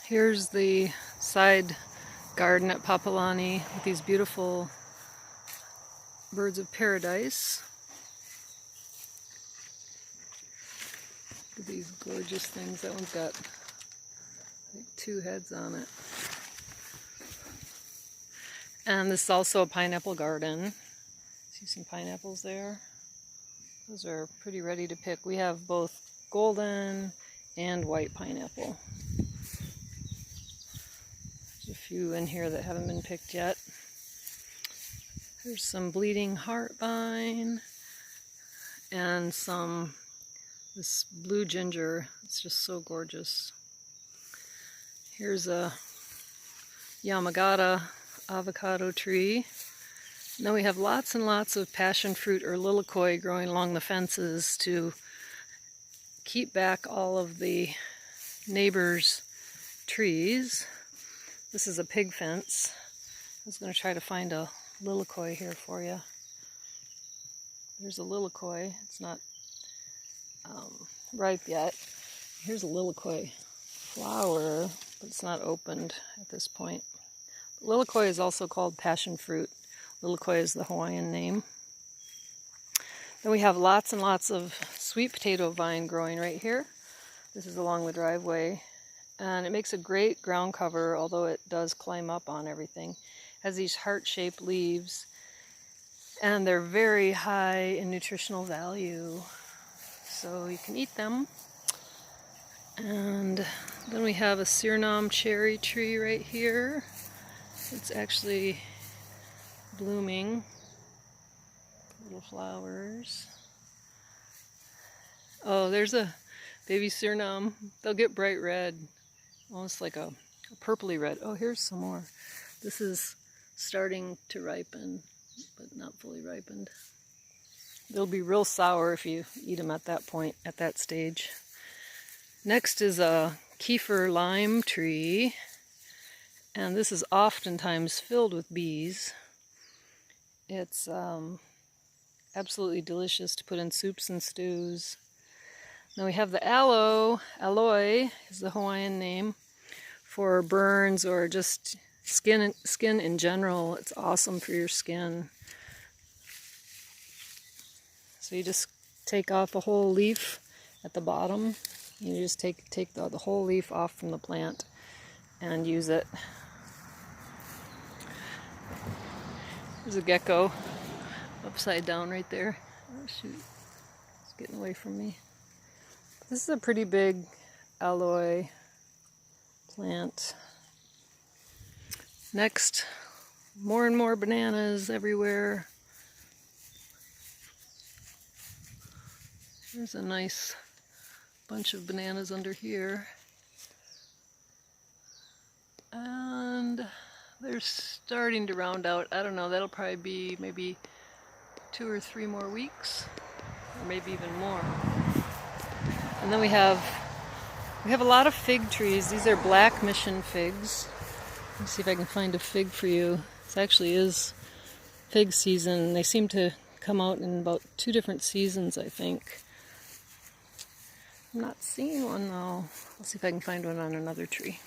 Here's the side garden at Papalani with these beautiful birds of paradise. Look at these gorgeous things. That one's got like 2 heads on it. And this is also a pineapple garden. See some pineapples there? Those are pretty ready to pick. We have both golden and white pineapple. There's a few in here that haven't been picked yet. There's some bleeding heart vine and this blue ginger. It's just so gorgeous. Here's a Yamagata avocado tree. And then we have lots and lots of passion fruit or lilikoi growing along the fences to keep back all of the neighbors' trees. This is a pig fence. I was going to try to find a lilikoi here for you. There's a lilikoi. It's not ripe yet. Here's a lilikoi flower, but it's not opened at this point. Lilikoi is also called passion fruit. Lilikoi is the Hawaiian name. Then we have lots and lots of sweet potato vine growing right here. This is along the driveway. And it makes a great ground cover, although it does climb up on everything. It has these heart-shaped leaves, and they're very high in nutritional value. So you can eat them. And then we have a Surinam cherry tree right here. It's actually blooming. Little flowers. Oh, there's a baby Surinam. They'll get bright red, almost like a purpley red. Oh, here's some more. This is starting to ripen, but not fully ripened. They'll be real sour if you eat them at that point, at that stage. Next is a kefir lime tree, and this is oftentimes filled with bees. It's absolutely delicious to put in soups and stews. Then we have the aloe. Aloe is the Hawaiian name for burns or just skin in general. It's awesome for your skin. So you just take off a whole leaf at the bottom. You just take the whole leaf off from the plant and use it. There's a gecko upside down right there. Oh shoot, it's getting away from me. This is a pretty big aloe plant. Next, more and more bananas everywhere. There's a nice bunch of bananas under here. And they're starting to round out. I don't know, that'll probably be maybe 2 or 3 more weeks, or maybe even more. And then we have a lot of fig trees. These are black mission figs. Let's see if I can find a fig for you. This actually is fig season. They seem to come out in about 2 different seasons, I think. I'm not seeing one though. Let's see if I can find one on another tree.